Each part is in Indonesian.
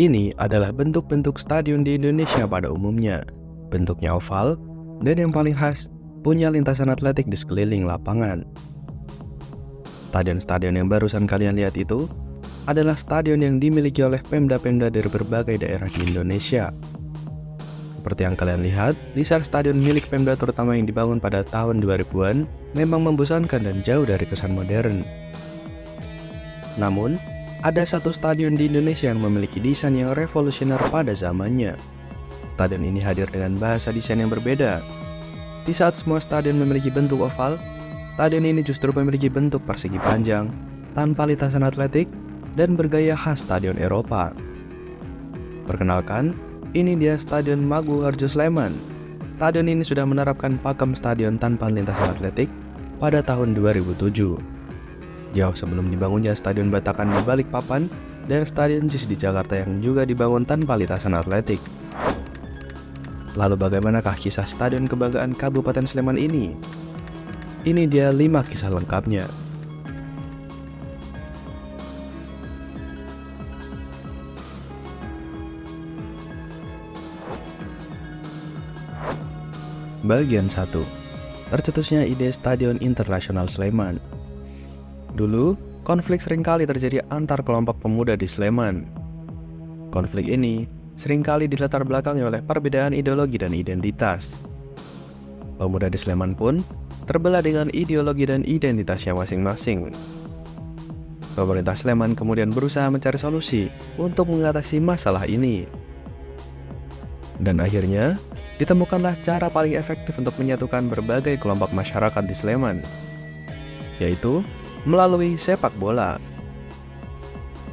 Ini adalah bentuk-bentuk stadion di Indonesia pada umumnya. Bentuknya oval, dan yang paling khas, punya lintasan atletik di sekeliling lapangan. Stadion-stadion yang barusan kalian lihat itu adalah stadion yang dimiliki oleh Pemda-Pemda dari berbagai daerah di Indonesia. Seperti yang kalian lihat, desain stadion milik Pemda terutama yang dibangun pada tahun 2000-an memang membosankan dan jauh dari kesan modern. Namun, ada satu stadion di Indonesia yang memiliki desain yang revolusioner pada zamannya. Stadion ini hadir dengan bahasa desain yang berbeda. Di saat semua stadion memiliki bentuk oval, stadion ini justru memiliki bentuk persegi panjang, tanpa lintasan atletik, dan bergaya khas stadion Eropa. Perkenalkan, ini dia Stadion Maguwoharjo Sleman. Stadion ini sudah menerapkan pakem stadion tanpa lintasan atletik pada tahun 2007. Jauh sebelum dibangunnya Stadion Batakan di Balikpapan dan Stadion JIS di Jakarta yang juga dibangun tanpa lintasan atletik. Lalu bagaimanakah kisah Stadion Kebanggaan Kabupaten Sleman ini? Ini dia 5 kisah lengkapnya. Bagian 1. Tercetusnya ide Stadion Internasional Sleman. Dulu, konflik seringkali terjadi antar kelompok pemuda di Sleman. Konflik ini seringkali dilatar belakangi oleh perbedaan ideologi dan identitas. Pemuda di Sleman pun terbelah dengan ideologi dan identitasnya masing-masing. Pemerintah Sleman kemudian berusaha mencari solusi untuk mengatasi masalah ini. Dan akhirnya, ditemukanlah cara paling efektif untuk menyatukan berbagai kelompok masyarakat di Sleman, yaitu melalui sepak bola.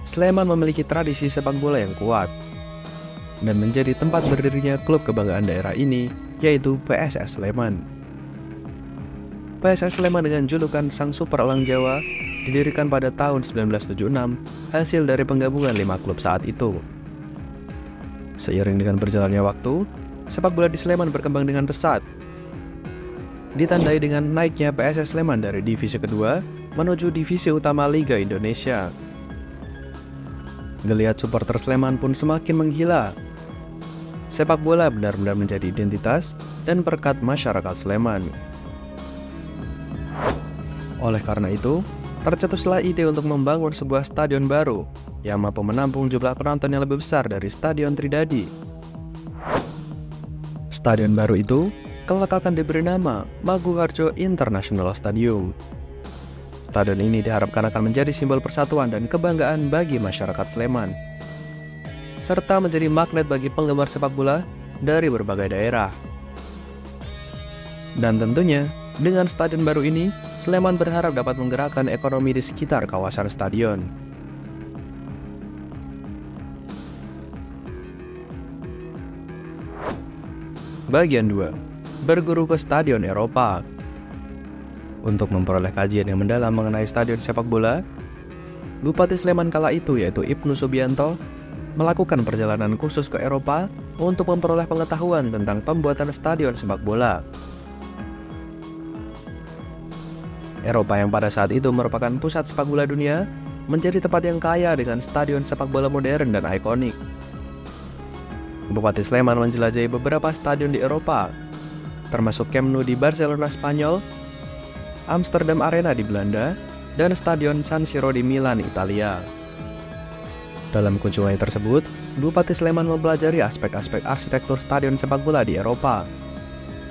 Sleman memiliki tradisi sepak bola yang kuat, dan menjadi tempat berdirinya klub kebanggaan daerah ini, yaitu PSS Sleman. PSS Sleman dengan julukan Sang Super Elang Jawa didirikan pada tahun 1976, hasil dari penggabungan 5 klub saat itu. Seiring dengan berjalannya waktu, sepak bola di Sleman berkembang dengan pesat, ditandai dengan naiknya PSS Sleman dari divisi kedua menuju divisi utama Liga Indonesia. Geliat supporter Sleman pun semakin menggila. Sepak bola benar-benar menjadi identitas dan perekat masyarakat Sleman. Oleh karena itu, tercetuslah ide untuk membangun sebuah stadion baru yang mampu menampung jumlah penonton yang lebih besar dari Stadion Tridadi. Stadion baru itu kelak akan diberi nama Maguwoharjo International Stadium. Stadion ini diharapkan akan menjadi simbol persatuan dan kebanggaan bagi masyarakat Sleman, serta menjadi magnet bagi penggemar sepak bola dari berbagai daerah. Dan tentunya, dengan stadion baru ini, Sleman berharap dapat menggerakkan ekonomi di sekitar kawasan stadion. Bagian 2. Berguru ke Stadion Eropa. Untuk memperoleh kajian yang mendalam mengenai stadion sepak bola, Bupati Sleman kala itu yaitu Ibnu Subianto melakukan perjalanan khusus ke Eropa untuk memperoleh pengetahuan tentang pembuatan stadion sepak bola. Eropa yang pada saat itu merupakan pusat sepak bola dunia menjadi tempat yang kaya dengan stadion sepak bola modern dan ikonik. Bupati Sleman menjelajahi beberapa stadion di Eropa, termasuk Camp Nou di Barcelona, Spanyol, Amsterdam Arena di Belanda, dan Stadion San Siro di Milan, Italia. Dalam kunjungan tersebut, Bupati Sleman mempelajari aspek-aspek arsitektur stadion sepak bola di Eropa,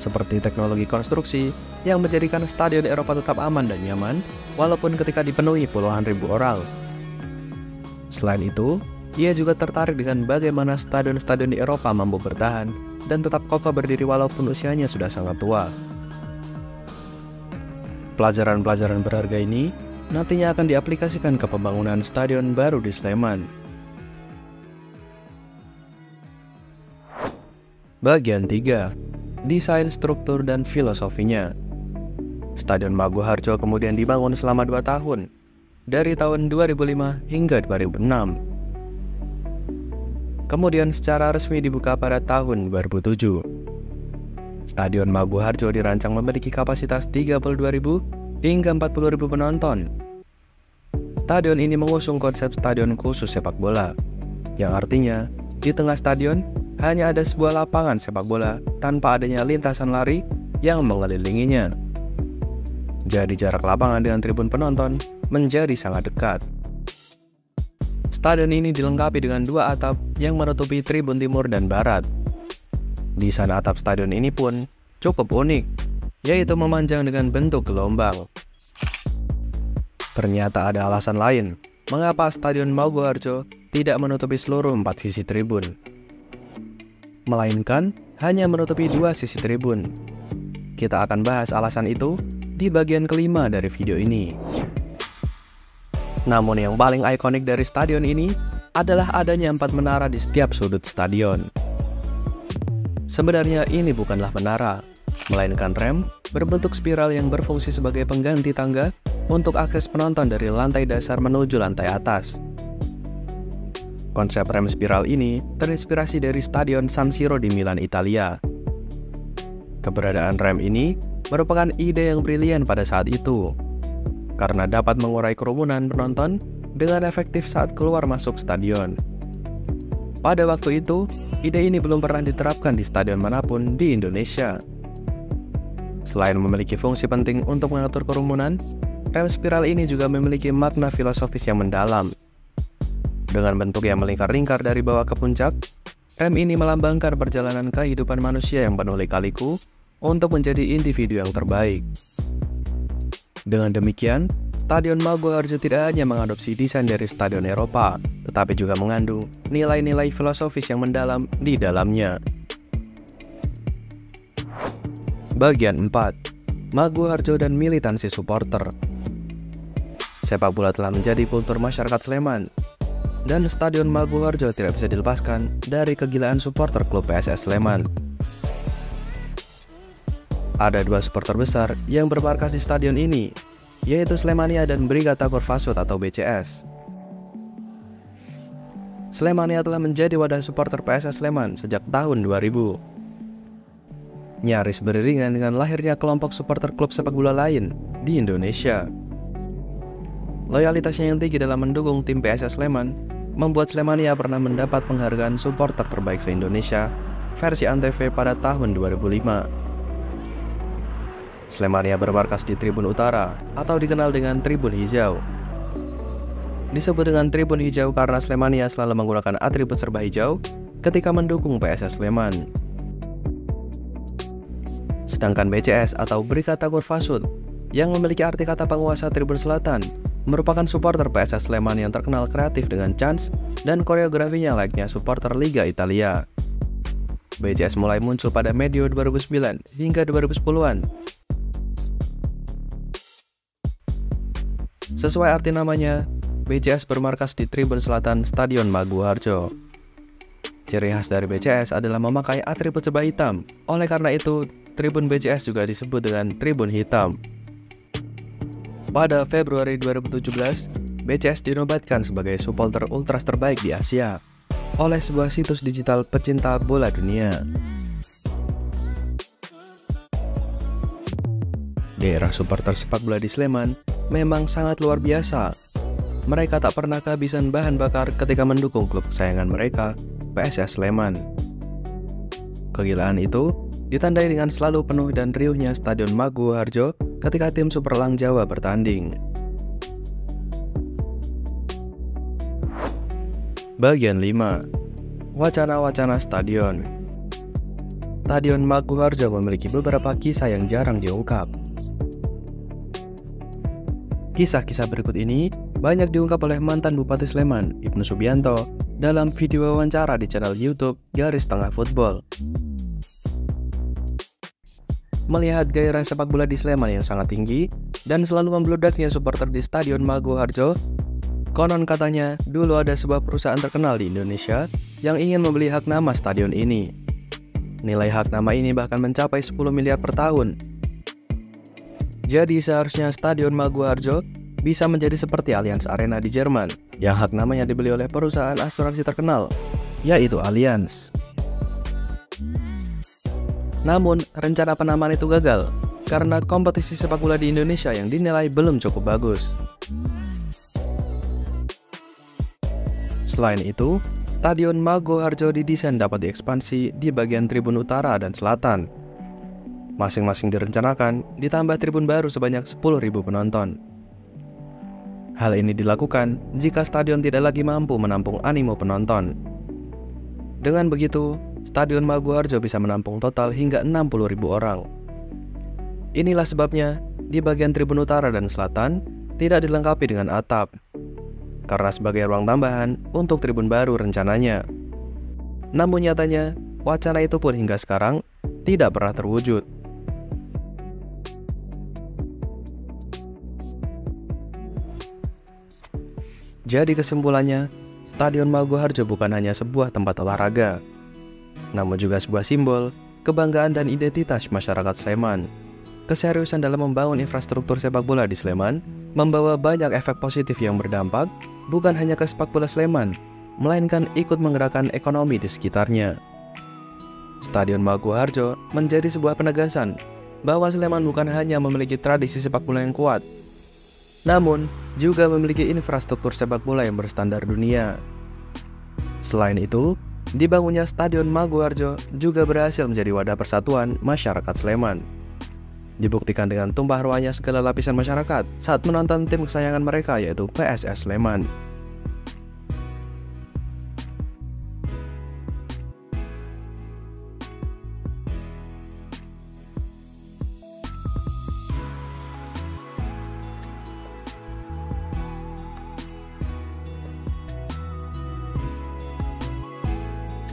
seperti teknologi konstruksi yang menjadikan stadion Eropa tetap aman dan nyaman, walaupun ketika dipenuhi puluhan ribu orang. Selain itu, ia juga tertarik dengan bagaimana stadion-stadion di Eropa mampu bertahan dan tetap kokoh berdiri walaupun usianya sudah sangat tua. Pelajaran-pelajaran berharga ini nantinya akan diaplikasikan ke pembangunan stadion baru di Sleman. Bagian 3. Desain, struktur, dan filosofinya. Stadion Maguwoharjo kemudian dibangun selama 2 tahun, dari tahun 2005 hingga 2006. Kemudian secara resmi dibuka pada tahun 2007. Stadion Maguwoharjo dirancang memiliki kapasitas 32.000 hingga 40.000 penonton. Stadion ini mengusung konsep stadion khusus sepak bola. yang artinya di tengah stadion hanya ada sebuah lapangan sepak bola tanpa adanya lintasan lari yang mengelilinginya. Jadi jarak lapangan dengan tribun penonton menjadi sangat dekat. Stadion ini dilengkapi dengan dua atap yang menutupi tribun timur dan barat. Desain atap stadion ini pun cukup unik, yaitu memanjang dengan bentuk gelombang. Ternyata ada alasan lain mengapa Stadion Maguwoharjo tidak menutupi seluruh 4 sisi tribun, melainkan hanya menutupi 2 sisi tribun. Kita akan bahas alasan itu di bagian kelima dari video ini. Namun yang paling ikonik dari stadion ini adalah adanya 4 menara di setiap sudut stadion. Sebenarnya ini bukanlah menara, melainkan rem berbentuk spiral yang berfungsi sebagai pengganti tangga untuk akses penonton dari lantai dasar menuju lantai atas. Konsep rem spiral ini terinspirasi dari Stadion San Siro di Milan, Italia. Keberadaan rem ini merupakan ide yang brilian pada saat itu, karena dapat mengurai kerumunan penonton dengan efektif saat keluar masuk stadion. Pada waktu itu, ide ini belum pernah diterapkan di stadion manapun di Indonesia. Selain memiliki fungsi penting untuk mengatur kerumunan, rem spiral ini juga memiliki makna filosofis yang mendalam. Dengan bentuk yang melingkar-lingkar dari bawah ke puncak, rem ini melambangkan perjalanan kehidupan manusia yang penuh lika-liku untuk menjadi individu yang terbaik. Dengan demikian, Stadion Maguwoharjo tidak hanya mengadopsi desain dari stadion Eropa, tetapi juga mengandung nilai-nilai filosofis yang mendalam di dalamnya. Bagian 4. Maguwoharjo dan militansi supporter. Sepak bola telah menjadi kultur masyarakat Sleman, dan Stadion Maguwoharjo tidak bisa dilepaskan dari kegilaan supporter klub PSS Sleman. Ada 2 supporter besar yang bermarkas di stadion ini, yaitu Slemania dan Brigata Korfasut atau BCS. Slemania telah menjadi wadah supporter PSS Sleman sejak tahun 2000. Nyaris beriringan dengan lahirnya kelompok supporter klub sepak bola lain di Indonesia. Loyalitasnya yang tinggi dalam mendukung tim PSS Sleman membuat Slemania pernah mendapat penghargaan supporter terbaik se-Indonesia versi Antv pada tahun 2005. Slemania bermarkas di Tribun Utara atau dikenal dengan Tribun Hijau. Disebut dengan Tribun Hijau karena Slemania selalu menggunakan atribut serba hijau ketika mendukung PSS Sleman. Sedangkan BCS atau Brigata Korfasut yang memiliki arti kata penguasa Tribun Selatan merupakan supporter PSS Sleman yang terkenal kreatif dengan chants dan koreografinya layaknya supporter Liga Italia. BCS mulai muncul pada medio 2009 hingga 2010-an. Sesuai arti namanya, BCS bermarkas di Tribun Selatan Stadion Maguwoharjo. Ciri khas dari BCS adalah memakai atribut serba hitam. Oleh karena itu, Tribun BCS juga disebut dengan Tribun Hitam. Pada Februari 2017, BCS dinobatkan sebagai supporter ultras terbaik di Asia oleh sebuah situs digital pecinta bola dunia. Daerah supporter sepak bola di Sleman memang sangat luar biasa. Mereka tak pernah kehabisan bahan bakar ketika mendukung klub kesayangan mereka, PSS Sleman. Kegilaan itu ditandai dengan selalu penuh dan riuhnya Stadion Maguwoharjo ketika tim Superlang Jawa bertanding. Bagian 5. Wacana-wacana stadion. Stadion Maguwoharjo memiliki beberapa kisah yang jarang diungkap. Kisah-kisah berikut ini banyak diungkap oleh mantan Bupati Sleman, Ibnu Subianto, dalam video wawancara di channel YouTube Garis Tengah Football. Melihat gairah sepak bola di Sleman yang sangat tinggi dan selalu membludaknya supporter di Stadion Maguwoharjo, konon katanya dulu ada sebuah perusahaan terkenal di Indonesia yang ingin membeli hak nama stadion ini. Nilai hak nama ini bahkan mencapai 10 miliar per tahun. Jadi seharusnya Stadion Maguwoharjo bisa menjadi seperti Allianz Arena di Jerman, yang hak namanya dibeli oleh perusahaan asuransi terkenal, yaitu Allianz. Namun, rencana penamaan itu gagal, karena kompetisi sepak bola di Indonesia yang dinilai belum cukup bagus. Selain itu, Stadion Mago Harjo didesain dapat diekspansi di bagian tribun utara dan selatan. Masing-masing direncanakan ditambah tribun baru sebanyak 10.000 penonton. Hal ini dilakukan jika stadion tidak lagi mampu menampung animo penonton. Dengan begitu, Stadion Mago Harjo bisa menampung total hingga 60.000 orang. Inilah sebabnya di bagian tribun utara dan selatan tidak dilengkapi dengan atap, karena sebagai ruang tambahan untuk tribun baru rencananya. Namun nyatanya, wacana itu pun hingga sekarang tidak pernah terwujud. Jadi kesimpulannya, Stadion Mago Harjo bukan hanya sebuah tempat olahraga, namun juga sebuah simbol, kebanggaan dan identitas masyarakat Sleman. Keseriusan dalam membangun infrastruktur sepak bola di Sleman membawa banyak efek positif yang berdampak bukan hanya ke sepak bola Sleman, melainkan ikut menggerakkan ekonomi di sekitarnya. Stadion Mago Harjo menjadi sebuah penegasan bahwa Sleman bukan hanya memiliki tradisi sepak bola yang kuat, namun juga memiliki infrastruktur sepak bola yang berstandar dunia. Selain itu, dibangunnya Stadion Mago Harjo juga berhasil menjadi wadah persatuan masyarakat Sleman. Dibuktikan dengan tumpah ruahnya segala lapisan masyarakat saat menonton tim kesayangan mereka yaitu PSS Sleman.